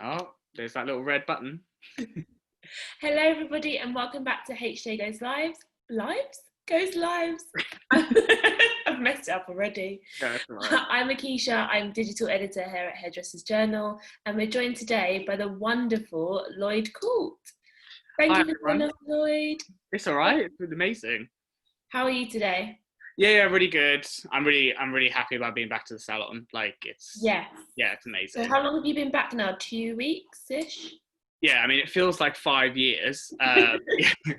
Oh, there's that little red button. Hello, everybody, and welcome back to HJ Goes Lives. Goes Lives. I've messed it up already. Yeah, that's all right. I'm Akeisha. I'm digital editor here at Hairdressers Journal, and we're joined today by the wonderful Lloyd Court. Thank you for joining us, Lloyd. It's all right. It's been amazing. How are you today? Yeah, really good. I'm really happy about being back to the salon. It's amazing. So how long have you been back now? 2 weeks-ish? Yeah, I mean, it feels like 5 years. Yeah,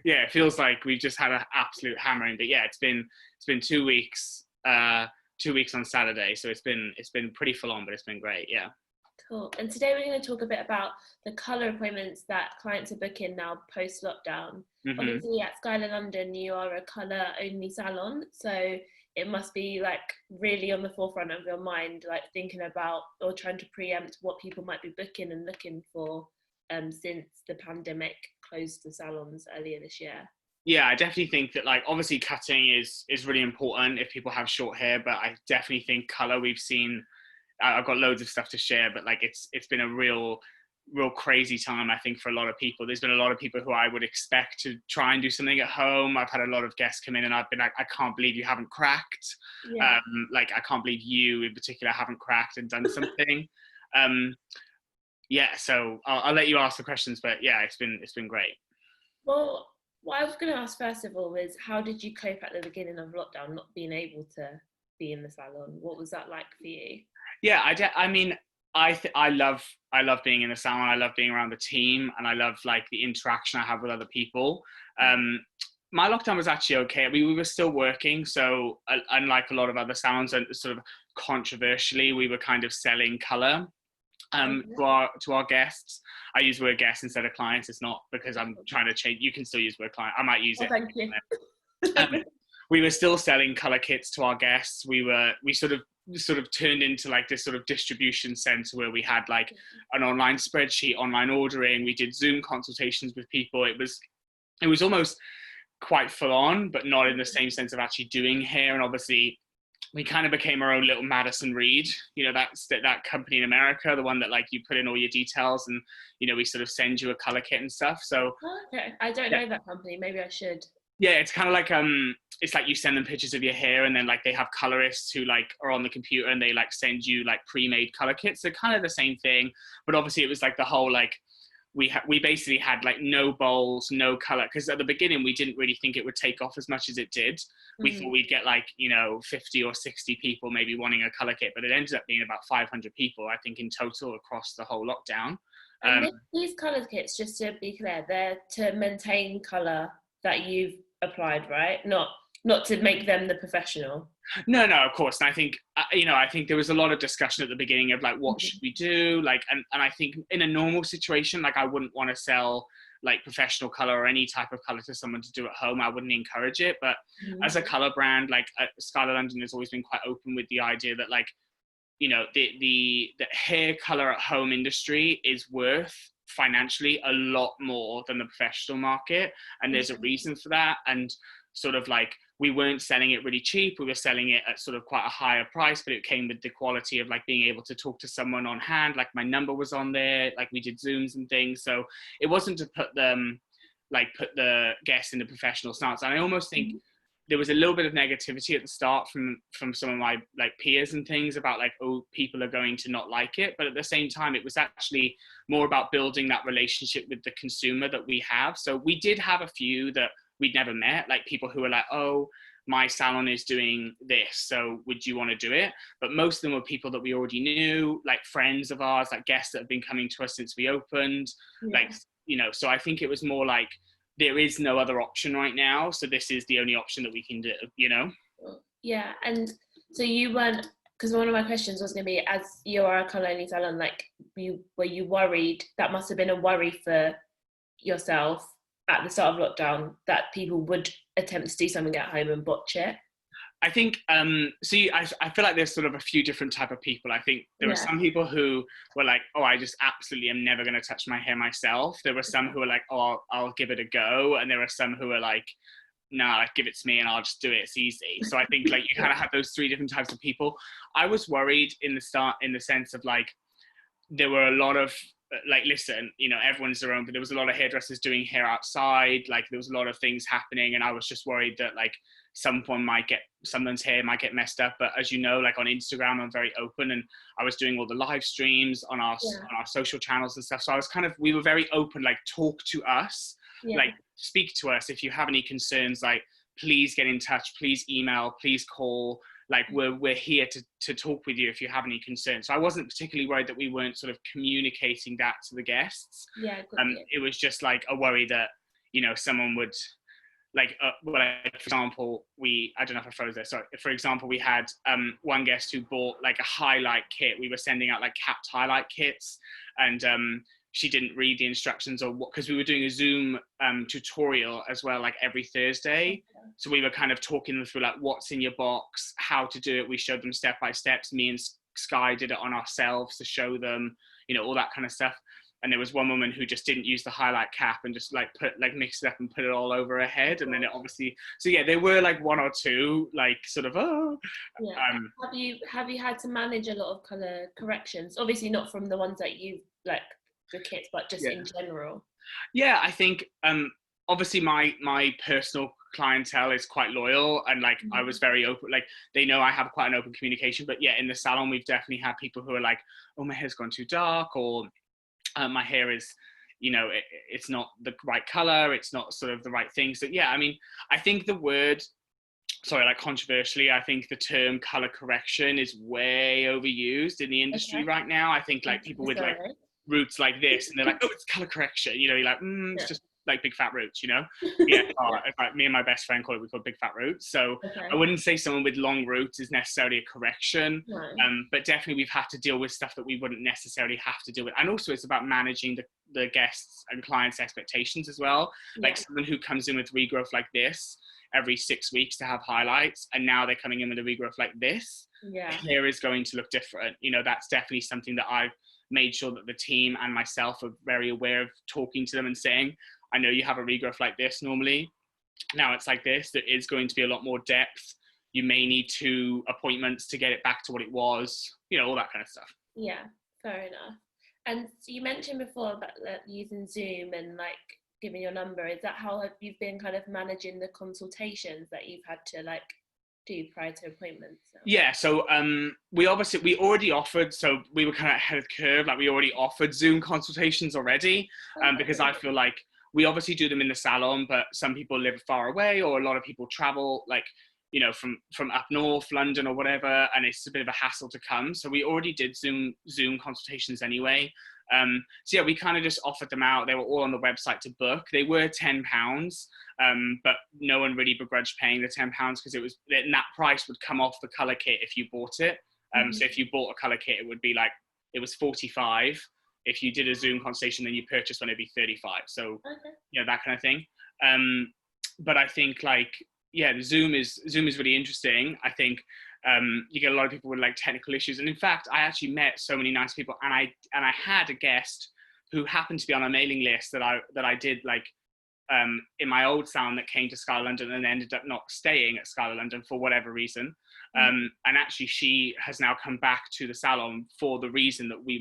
it feels like we've just had an absolute hammering. But yeah, it's been 2 weeks. 2 weeks on Saturday, so it's been pretty full on, but it's been great. Yeah. Cool. And today we're going to talk a bit about the colour appointments that clients are booking now post-lockdown. Mm-hmm. Obviously, at Skyler London, you are a colour-only salon, so it must be like really on the forefront of your mind, like thinking about or trying to preempt what people might be booking and looking for since the pandemic closed the salons earlier this year. Yeah, I definitely think that, like, obviously cutting is really important if people have short hair, but I definitely think colour, we've seen, I've got loads of stuff to share, but like it's been a real crazy time, I think, for a lot of people. There's been a lot of people who I would expect to try and do something at home. I've had a lot of guests come in and I've been like, I can't believe you haven't cracked. Yeah. Like, I can't believe you in particular haven't cracked and done something. Yeah, so I'll let you ask the questions, but yeah, it's been great. Well, what I was going to ask first of all was, how did you cope at the beginning of lockdown, not being able to be in the salon? What was that like for you? Yeah, I mean, I love being in the salon. I love being around the team, and I love like the interaction I have with other people. My lockdown was actually okay. We were still working, so unlike a lot of other salons, and sort of controversially, we were kind of selling colour to our guests. I use the word guests instead of clients. It's not because I'm trying to change. You can still use the word client. I might use it. Thank you. We were still selling colour kits to our guests. We sort of turned into like this sort of distribution center where we had like an online spreadsheet, online ordering. We did Zoom consultations with people. It was almost quite full on, but not in the same sense of actually doing hair. And obviously we kind of became our own little Madison Reed, you know, that company in America, the one that like you put in all your details and, you know, we sort of send you a colour kit and stuff. So okay, I don't know that company. Maybe I should. Yeah, it's kind of like it's like you send them pictures of your hair, and then like they have colorists who like are on the computer and they like send you like pre-made color kits. They're kind of the same thing, but obviously it was like the whole like we basically had like no bowls, no color, because at the beginning we didn't really think it would take off as much as it did. We thought we'd get like, you know, 50 or 60 people maybe wanting a color kit, but it ended up being about 500 people, I think, in total across the whole lockdown. And these color kits, just to be clear, they're to maintain color that you've applied, right? Not to make them the professional. No, of course. And I think, you know, I think there was a lot of discussion at the beginning of like, what should we do? Like, and I think in a normal situation, like I wouldn't want to sell like professional color or any type of color to someone to do at home. I wouldn't encourage it. But as a color brand, like Skyler London has always been quite open with the idea that like, you know, the hair color at home industry is worth financially a lot more than the professional market. And there's a reason for that. And sort of like, we weren't selling it really cheap. We were selling it at sort of quite a higher price, but it came with the quality of like being able to talk to someone on hand. Like my number was on there, like we did Zooms and things. So it wasn't to put the guests in the professional stance. And I almost think there was a little bit of negativity at the start from some of my like peers and things about like, oh, people are going to not like it. But at the same time, it was actually more about building that relationship with the consumer that we have. So we did have a few that we'd never met, like people who were like, oh, my salon is doing this, so would you want to do it? But most of them were people that we already knew, like friends of ours, like guests that have been coming to us since we opened. Like, you know, so I think it was more like, there is no other option right now, so this is the only option that we can do, you know? Yeah, and so you weren't, because one of my questions was going to be, as you are a colour-only salon, like, were you worried? That must have been a worry for yourself at the start of lockdown, that people would attempt to do something at home and botch it. I think, I feel like there's sort of a few different type of people. I think there were some people who were like, oh, I just absolutely am never going to touch my hair myself. There were some who were like, oh, I'll give it a go. And there were some who were like, nah, like, give it to me and I'll just do it. It's easy. So I think like you kind of have those three different types of people. I was worried in the start, in the sense of like, there were a lot of like, listen, you know, everyone's their own, but there was a lot of hairdressers doing hair outside. Like, there was a lot of things happening, and I was just worried that like someone's hair might get messed up. But as you know, like on Instagram, I'm very open, and I was doing all the live streams on our social channels and stuff. So we were very open, like, talk to us, like speak to us if you have any concerns, like please get in touch, please email, please call. Like, we're here to talk with you if you have any concerns. So I wasn't particularly worried that we weren't sort of communicating that to the guests. It was just like a worry that, you know, someone would like, for example, I don't know if I froze there. Sorry. For example, we had one guest who bought like a highlight kit. We were sending out like capped highlight kits, and she didn't read the instructions, or what, because we were doing a Zoom tutorial as well, like every Thursday. So we were kind of talking them through like what's in your box, how to do it. We showed them step by steps. Me and Sky did it on ourselves to show them, you know, all that kind of stuff. And there was one woman who just didn't use the highlight cap and just like mixed it up and put it all over her head. And then it obviously, so yeah, there were like one or two like sort of, have you had to manage a lot of color corrections? Obviously not from the ones that you like the kits, but just in general. Yeah, I think obviously my personal clientele is quite loyal, and like I was very open, like they know I have quite an open communication. But yeah, in the salon we've definitely had people who are like, oh, my hair's gone too dark, or my hair is, you know, it's not the right color, it's not sort of the right thing. So yeah, I mean, I think the word, like controversially, I think the term color correction is way overused in the industry right now. I think like people with like roots like this, and they're like, oh, it's color correction, you know, you're like, it's just like big fat roots, you know. Like me and my best friend we call it big fat roots. So I wouldn't say someone with long roots is necessarily a correction, but definitely we've had to deal with stuff that we wouldn't necessarily have to deal with. And also it's about managing the guests and clients' expectations as well. Like someone who comes in with regrowth like this every 6 weeks to have highlights, and now they're coming in with a regrowth like this, hair is going to look different. You know, that's definitely something that I've made sure that the team and myself are very aware of, talking to them and saying, I know you have a regrowth like this normally, now it's like this. There is going to be a lot more depth. You may need 2 appointments to get it back to what it was, you know, all that kind of stuff. Yeah, fair enough. And you mentioned before about using Zoom and like giving your number. Is that how you've been kind of managing the consultations that you've had to like do prior to appointments? Yeah, so we already offered, so we were kind of ahead of the curve, like we already offered Zoom consultations already, because I feel like we obviously do them in the salon, but some people live far away, or a lot of people travel, like, you know, from up north, London or whatever, and it's a bit of a hassle to come. So we already did Zoom consultations anyway. So yeah, we kind of just offered them out. They were all on the website to book. They were £10, but no one really begrudged paying the £10 because and that price would come off the color kit if you bought it. So if you bought a color kit, it was 45. If you did a Zoom consultation, then you purchased one, it'd be 35. So, you know, that kind of thing. But I think like, yeah, Zoom is really interesting. I think you get a lot of people with like technical issues. And in fact, I actually met so many nice people, and I had a guest who happened to be on a mailing list that I did like in my old salon that came to Skyler London and ended up not staying at Skyler London for whatever reason. And actually she has now come back to the salon for the reason that we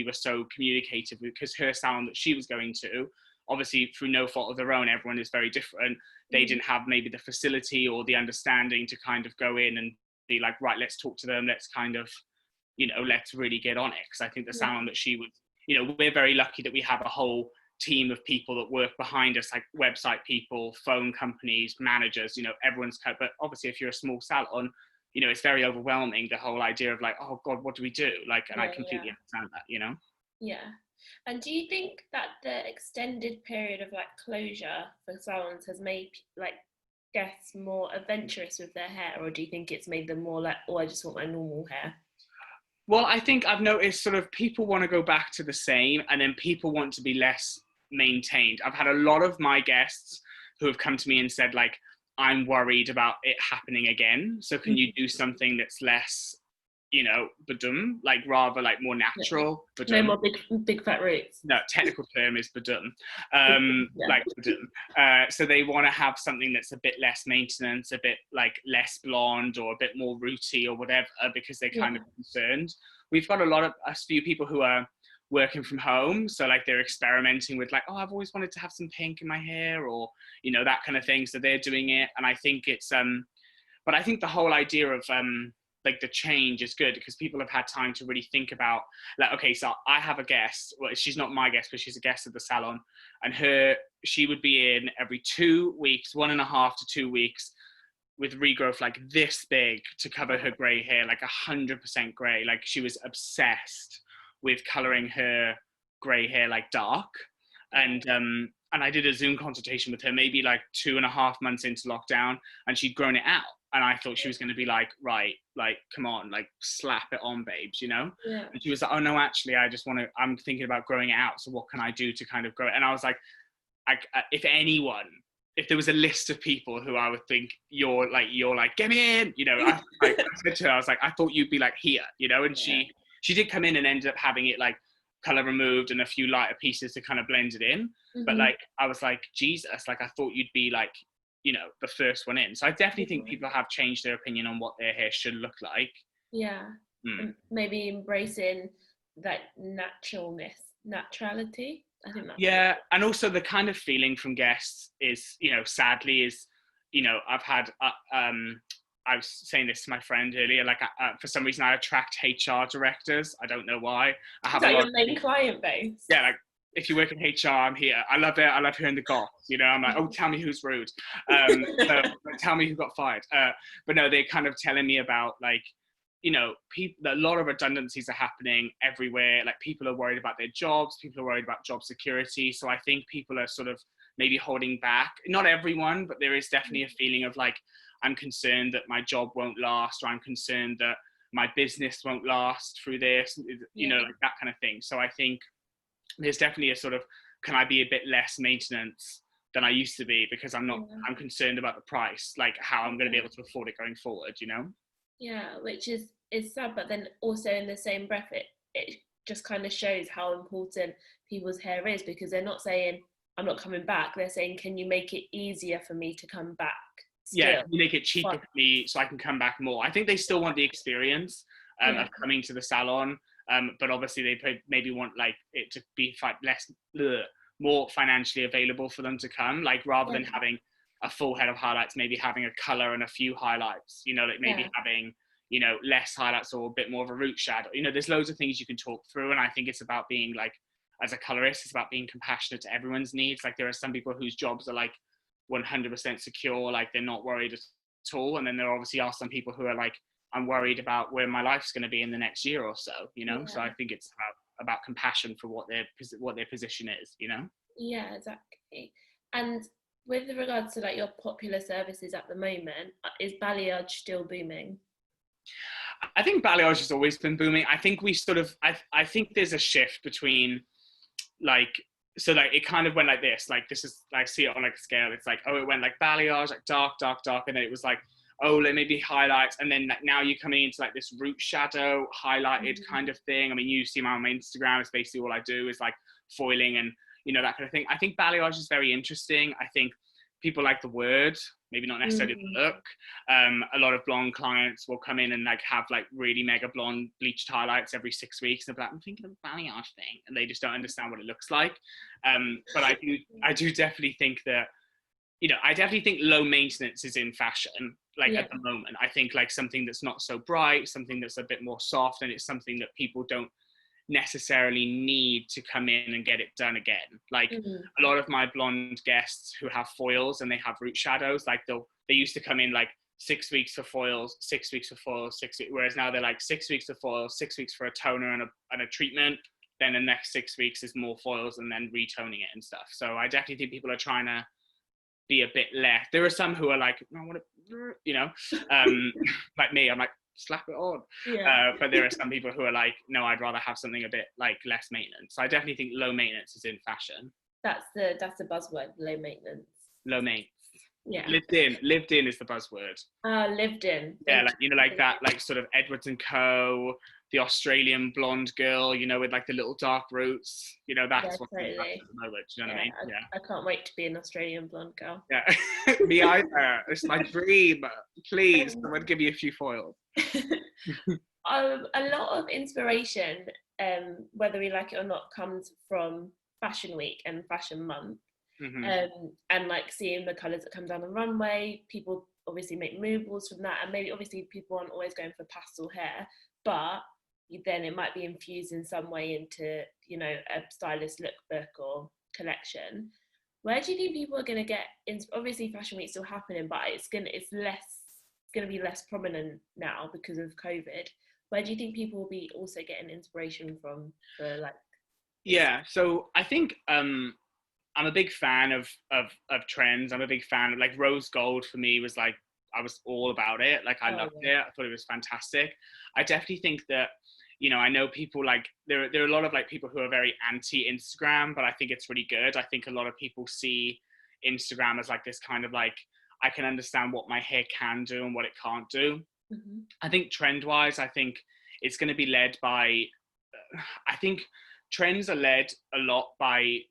were so communicative, because her salon that she was going to, obviously through no fault of their own, everyone is very different. They didn't have maybe the facility or the understanding to kind of go in and be like, right, let's talk to them. Let's kind of, you know, let's really get on it. Because I think the salon that she would, you know, we're very lucky that we have a whole team of people that work behind us, like website people, phone companies, managers, you know, everyone's cut. But obviously if you're a small salon, you know, it's very overwhelming, the whole idea of like, oh God, what do we do? Like, and I completely understand that, you know? Yeah. And do you think that the extended period of like closure for salons has made like guests more adventurous with their hair, or do you think it's made them more like, oh, I just want my normal hair? Well, I think I've noticed sort of people want to go back to the same, and then people want to be less maintained. I've had a lot of my guests who have come to me and said like, I'm worried about it happening again. So can you do something that's less, you know, badum, like rather like more natural? No more big fat roots. No, technical term is badum. Like badum. So they want to have something that's a bit less maintenance, a bit like less blonde or a bit more rooty or whatever, because they're kind of concerned. We've got a few people who are working from home, so like they're experimenting with like, oh, I've always wanted to have some pink in my hair, or you know, that kind of thing, so they're doing it. And I think it's but I think the whole idea of like the change is good, because people have had time to really think about, like, okay, so I have a guest, well, she's not my guest, but she's a guest at the salon, and she would be in every 2 weeks, 1.5 to 2 weeks, with regrowth like this big to cover her gray hair, like 100% gray. Like she was obsessed with coloring her gray hair like dark. And I did a Zoom consultation with her maybe like 2.5 months into lockdown, and she'd grown it out. And I thought she was going to be like, right, like, come on, like slap it on, babes, you know? Yeah. And she was like, oh no, actually, I'm thinking about growing it out. So what can I do to kind of grow it? And I was like, if there was a list of people who I would think you're like, get me in, you know, I said to her, I was like, I thought you'd be like here, you know? And she did come in and ended up having it like color removed and a few lighter pieces to kind of blend it in. But like, I was like, Jesus, like I thought you'd be like, you know, the first one in. So I definitely think people have changed their opinion on what their hair should look like. Yeah. Maybe embracing that naturality. I think that's And also the kind of feeling from guests is, you know, sadly is, you know, I've had I was saying this to my friend earlier, like for some reason I attract HR directors. I don't know why. I have your main client base. Yeah, like if you work in HR, I'm here. I love it. I love hearing the goss. You know, I'm like, oh, tell me who's rude. So, tell me who got fired. But no, they're kind of telling me about like, you know, a lot of redundancies are happening everywhere. Like people are worried about their jobs. People are worried about job security. So I think people are sort of maybe holding back. Not everyone, but there is definitely a feeling of like, I'm concerned that my job won't last, or I'm concerned that my business won't last through this, you know, like that kind of thing. So I think there's definitely a sort of, can I be a bit less maintenance than I used to be, because I'm concerned about the price, like how I'm going to be able to afford it going forward, you know? Yeah, which is sad, but then also in the same breath, it just kind of shows how important people's hair is, because they're not saying, I'm not coming back. They're saying, can you make it easier for me to come back? Yeah, you make it cheaper for me so I can come back more. I think they still want the experience of coming to the salon, but obviously they maybe want like it to be more financially available for them to come, like rather than having a full head of highlights, maybe having a color and a few highlights, you know, like maybe having, you know, less highlights or a bit more of a root shadow. You know, there's loads of things you can talk through, and I think it's about being like, as a colorist, it's about being compassionate to everyone's needs. Like there are some people whose jobs are like 100% secure, like they're not worried at all, and then there obviously are some people who are like, I'm worried about where my life's going to be in the next year or so, you know. So I think it's about compassion for what their position is, you know. Yeah, exactly. And with regards to like your popular services at the moment, is balayage still booming? I think balayage has always been booming. I think we sort of I think there's a shift between like, so like it kind of went like this, like this is, I see it on like a scale, it's like, oh, it went like balayage, like dark, and then it was like, oh, like maybe highlights, and then like now you're coming into like this root shadow highlighted kind of thing. I mean, you see on my Instagram, it's basically all I do is like foiling and, you know, that kind of thing. I think balayage is very interesting. I think people like the word, maybe not necessarily the look. A lot of blonde clients will come in and like have like really mega blonde bleached highlights every 6 weeks. And they're like, I'm thinking of a balayage thing, and they just don't understand what it looks like. But I do definitely think that, you know, I definitely think low maintenance is in fashion, like at the moment. I think like something that's not so bright, something that's a bit more soft, and it's something that people don't necessarily need to come in and get it done again. Like a lot of my blonde guests who have foils and they have root shadows, like they used to come in like 6 weeks for foils, 6 weeks for foils, whereas now they're like 6 weeks for foils, 6 weeks for a toner and a treatment, then the next 6 weeks is more foils and then retoning it and stuff. So I definitely think people are trying to be a bit less. There are some who are like, I want to, you know, like me, I'm like, slap it on. But there are some people who are like, no, I'd rather have something a bit like less maintenance. So I definitely think low maintenance is in fashion. That's the buzzword, low maintenance. Low maintenance. Yeah. Lived in is the buzzword. Lived in. Yeah, like, you know, like that, like sort of Edwards and Co, the Australian blonde girl, you know, with like the little dark roots, you know, that's what totally. At the moment, you know what I mean? I can't wait to be an Australian blonde girl. Yeah. Me either. It's my dream. Please, someone give me a few foils. A lot of inspiration, whether we like it or not, comes from Fashion Week and Fashion Month. And like seeing the colours that come down the runway, people obviously make movables from that, and maybe obviously people aren't always going for pastel hair, but then it might be infused in some way into, you know, a stylist lookbook or collection. Where do you think people are going to get obviously Fashion Week's still happening, but it's going to be less prominent now because of COVID. Where do you think people will be also getting inspiration from for like? Yeah, so I think I'm a big fan of trends. I'm a big fan of, like, rose gold for me was like, I was all about it. Like, I loved it. I thought it was fantastic. I definitely think that, you know, I know people, like, there are a lot of, like, people who are very anti-Instagram, but I think it's really good. I think a lot of people see Instagram as like this kind of like, I can understand what my hair can do and what it can't do. I think trend-wise, I think it's going to be led by, I think trends are led a lot by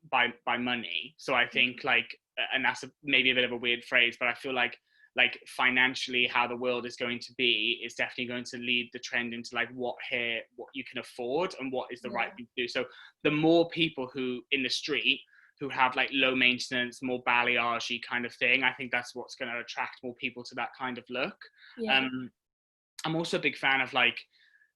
money. So I think, like, and that's maybe a bit of a weird phrase, but I feel like financially how the world is going to be is definitely going to lead the trend into like what you can afford and what is the right thing to do. So the more people who in the street who have like low maintenance, more balayage kind of thing, I think that's what's going to attract more people to that kind of look. I'm also a big fan of, like,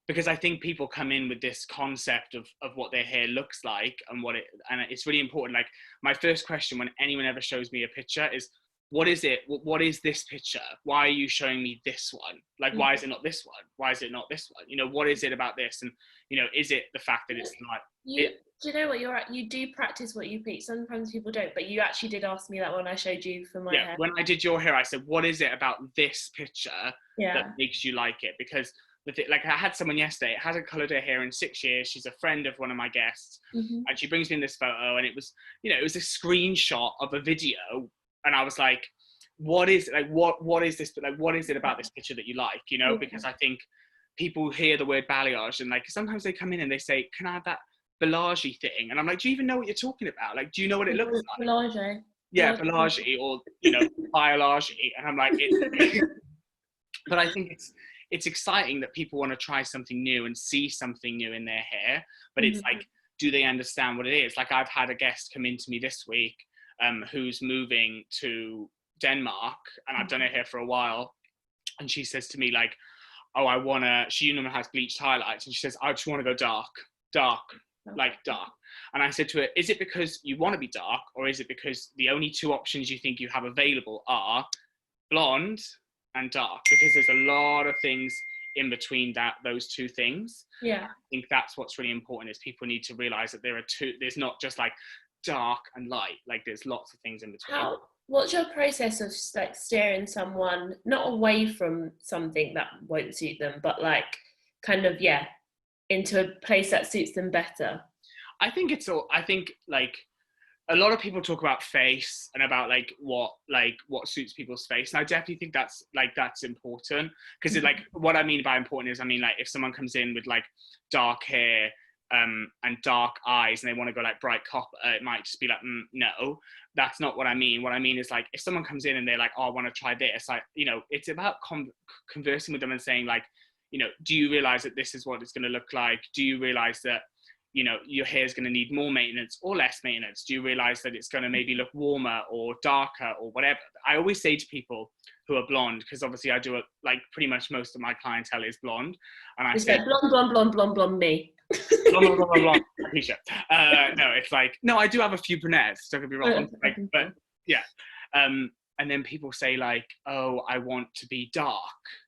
because I think people come in with this concept of what their hair looks like and and it's really important. Like, my first question when anyone ever shows me a picture is, what is it? What is this picture? Why are you showing me this one? Like, why is it not this one? Why is it not this one? You know, what is it about this? And, you know, is it the fact that it's not? Do you know what, you do practice what you preach. Sometimes people don't, but you actually did ask me that when I showed you for my hair. When I did your hair, I said, what is it about this picture that makes you like it? Because like, I had someone yesterday, hasn't coloured her hair in 6 years. She's a friend of one of my guests, and she brings me in this photo, and it was, you know, it was a screenshot of a video, and I was like, what is this? Like, what is it about this picture that you like? You know, because I think people hear the word balayage, and like sometimes they come in and they say, can I have that balayage thing? And I'm like, do you even know what you're talking about? Like, do you know what it looks like? Balayage. Yeah, balayage, or, you know, biolage. And I'm like, but I think it's exciting that people want to try something new and see something new in their hair, but it's like, do they understand what it is? Like, I've had a guest come into me this week who's moving to Denmark, and I've done her hair for a while, and she says to me, like, oh, she normally has bleached highlights, and she says, I just want to go dark. And I said to her, is it because you want to be dark, or is it because the only two options you think you have available are blonde and dark? Because there's a lot of things in between those two things. I think that's what's really important, is people need to realize that there's not just like dark and light, like there's lots of things in between. What's your process of like steering someone not away from something that won't suit them, but like kind of into a place that suits them better? I think like a lot of people talk about face and about like what suits people's face, and I definitely think that's important, because like what I mean by important is, I mean, like, if someone comes in with like dark hair and dark eyes and they want to go like bright copper, it might just be like, no, that's not what I mean. What I mean is, like, if someone comes in and they're like, oh, I want to try this, like, you know, it's about conversing with them and saying, like, you know, do you realize that this is what it's going to look like? Do you realize that, you know, your hair is going to need more maintenance or less maintenance? Do you realize that it's going to maybe look warmer or darker or whatever? I always say to people who are blonde, because obviously I do it, like, pretty much most of my clientele is blonde, and I say blonde me. blonde. No, it's like, no, I do have a few brunettes, don't get me wrong, like, but yeah. And then people say, like, oh, I want to be dark,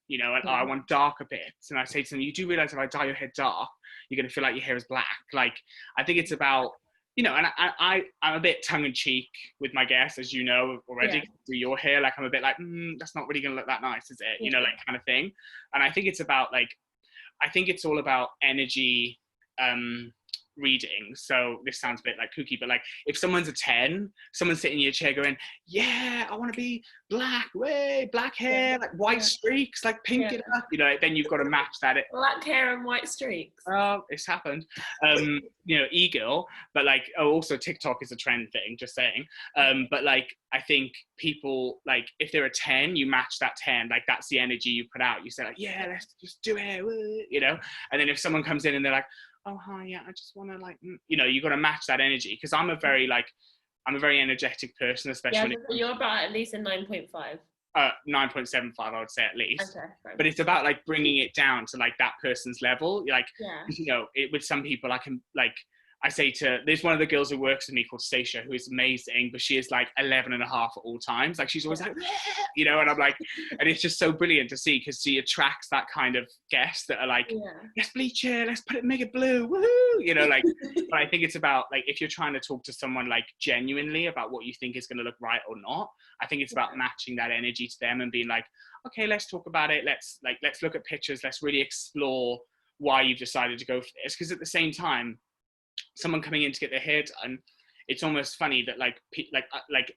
you know, and I want darker bits. And I say to them, you do realize if I dye your hair dark, you're going to feel like your hair is black. Like, I think it's about, you know, and I'm a bit tongue-in-cheek with my guests, as you know already, through your hair. Like, I'm a bit like, that's not really going to look that nice, is it? You know, like, kind of thing. And I think it's about, like, I think it's all about energy, reading. So this sounds a bit like kooky, but like if someone's a 10, someone's sitting in your chair going, yeah, I want to be black, way black hair, like white streaks, like pink it up, you know, then you've got to match that. Black hair and white streaks. Oh, it's happened. You know, e-girl, but like, also TikTok is a trend thing, just saying. But like, I think people, like, if they're a 10, you match that 10, like that's the energy you put out. You say like, yeah, let's just do it, you know? And then if someone comes in and they're like, oh, hi, yeah, I just want to like, you know, you got to match that energy. Because I'm a very energetic person, especially. Yeah, you're about at least a 9.5. 9.75, I would say at least. Okay, right. But it's about like bringing it down to like that person's level. Like, you know, with some people I can like, I say there's one of the girls who works with me called Stacia, who is amazing, but she is like 11 and a half at all times. Like she's always like, you know, and I'm like, and it's just so brilliant to see because she attracts that kind of guest that are like, let's bleach it, let's make it blue, woohoo, you know, like, but I think it's about like, if you're trying to talk to someone like genuinely about what you think is going to look right or not, I think it's about matching that energy to them and being like, okay, let's talk about it. Let's look at pictures. Let's really explore why you've decided to go for this. Because at the same time, someone coming in to get their hair done, it's almost funny that like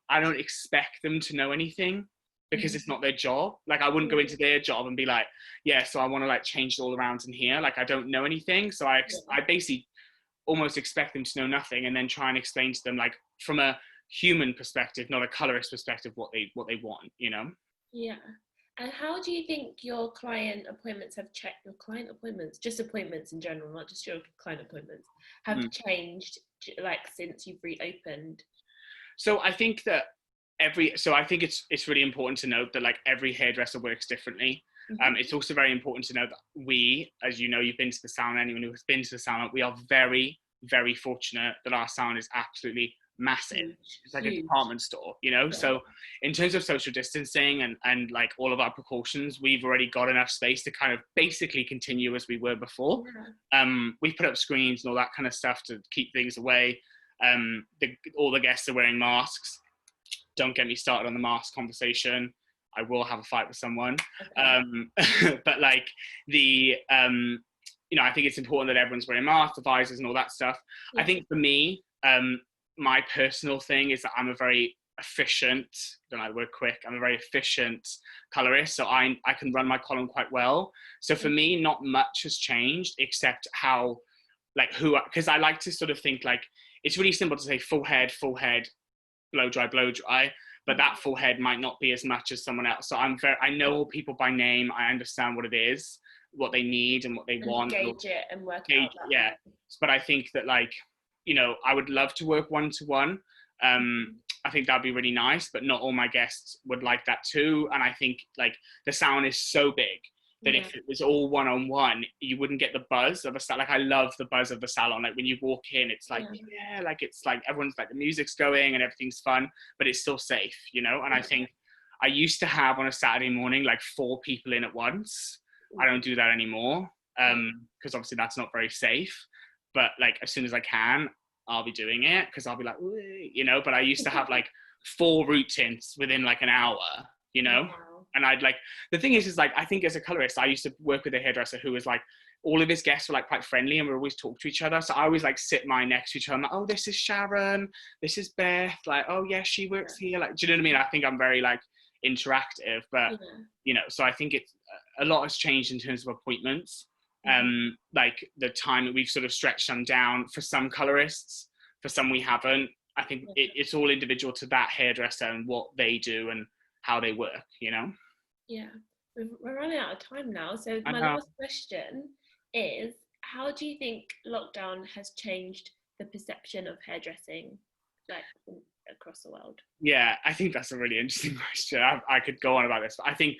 I don't expect them to know anything because it's not their job. Like I wouldn't go into their job and be like, yeah, so I want to like change all around in here. Like I don't know anything. So I basically almost expect them to know nothing and then try and explain to them like from a human perspective, not a colorist perspective, what they want, you know? Yeah. And how do you think your client appointments have changed? Your client appointments, just appointments in general, not just your client appointments, have changed like since you've reopened? So I think that it's really important to note that like every hairdresser works differently. It's also very important to know that we, as you know, you've been to the salon, anyone who has been to the salon, we are very, very fortunate that our salon is absolutely massive. It's like a department store, you know? So in terms of social distancing and like all of our precautions, we've already got enough space to kind of basically continue as we were before. We've put up screens and all that kind of stuff to keep things away. All the guests are wearing masks. Don't get me started on the mask conversation. I will have a fight with someone. But like you know, I think it's important that everyone's wearing masks, the visors and all that stuff. I think for me, my personal thing is that I'm a very efficient, don't like the word quick, I'm a very efficient colorist, so I can run my column quite well. So for me, not much has changed except how, like because I like to sort of think like, it's really simple to say full head, blow dry, but that full head might not be as much as someone else. So I know all people by name, I understand what it is, what they need and what they want. Gauge it and work it out. Yeah, but I think that like, you know, I would love to work one-to-one. I think that'd be really nice, but not all my guests would like that too. And I think like the salon is so big that if it was all one-on-one, you wouldn't get the buzz of a salon. Like I love the buzz of the salon. Like when you walk in, it's like, like it's like everyone's like the music's going and everything's fun, but it's still safe, you know? And I think I used to have on a Saturday morning, like 4 people in at once. I don't do that anymore because obviously that's not very safe. But like as soon as I can, I'll be doing it because I'll be like, you know, but I used to have like 4 root tints within like an hour, you know? And I'd like, the thing is like, I think as a colorist, I used to work with a hairdresser who was like, all of his guests were like quite friendly and we always talk to each other. So I always like sit mine next to each other. I'm like, oh, this is Sharon, this is Beth. Like, oh yeah, she works here. Like, do you know what I mean? I think I'm very like interactive, but you know, so I think it's, a lot has changed in terms of appointments. Like the time that we've sort of stretched them down for some colorists, for some we haven't. I think it's all individual to that hairdresser and what they do and how they work, you know? Yeah, we're running out of time now. So my last question is, how do you think lockdown has changed the perception of hairdressing like across the world? Yeah, I think that's a really interesting question. I could go on about this, but I think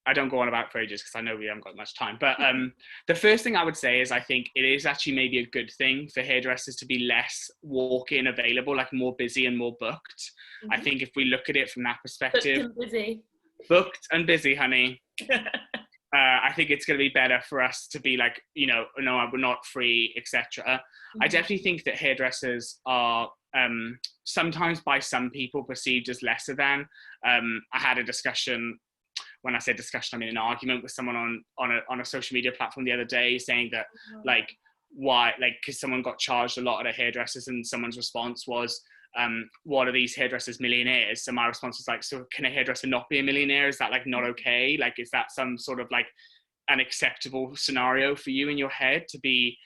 I don't go on about it for ages because I know we haven't got much time. But the first thing I would say is I think it is actually maybe a good thing for hairdressers to be less walk-in available, like more busy and more booked. I think if we look at it from that perspective, booked and busy, honey. I think it's going to be better for us to be like, you know, no, we're not free, etc. I definitely think that hairdressers are sometimes by some people perceived as lesser than. I had a discussion. When I say discussion, I mean an argument with someone on a social media platform the other day saying that like why, like, because someone got charged a lot at a hairdresser's, and someone's response was, what are these hairdressers, millionaires? So my response was like, so can a hairdresser not be a millionaire? Is that like not okay? Like, is that some sort of like an acceptable scenario for you in your head to be,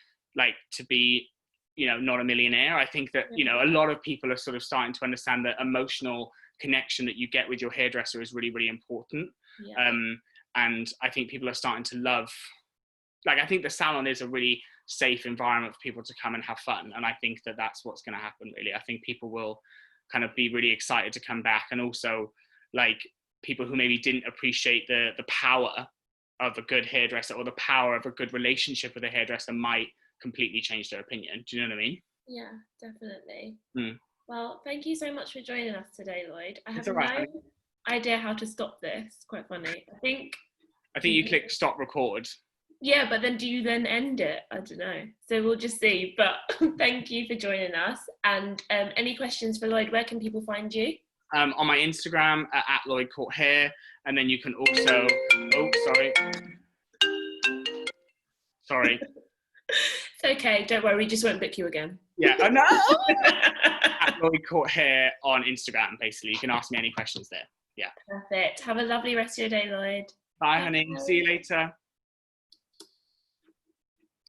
you know, not a millionaire? I think that, you know, a lot of people are sort of starting to understand that emotional connection that you get with your hairdresser is really, really important. And I think people are starting to love, like, I think the salon is a really safe environment for people to come and have fun. And I think that that's what's going to happen, really. I think people will kind of be really excited to come back. And also, like, people who maybe didn't appreciate the power of a good hairdresser or the power of a good relationship with a hairdresser might completely change their opinion. Do you know what I mean? Yeah, definitely. Well, thank you so much for joining us today, Lloyd. I have no idea how to stop this. Quite funny. I think you click stop record. Yeah, but then do you then end it? I don't know. So we'll just see. But thank you for joining us. And any questions for Lloyd? Where can people find you? On my Instagram at Lloyd Court Hair, and then you can also. Oh, sorry. It's okay. Don't worry. We just won't book you again. Yeah. Oh, no. At Lloyd Court Hair on Instagram. Basically, you can ask me any questions there. Yeah. Perfect. Have a lovely rest of your day, Lloyd. Bye, honey. See you later.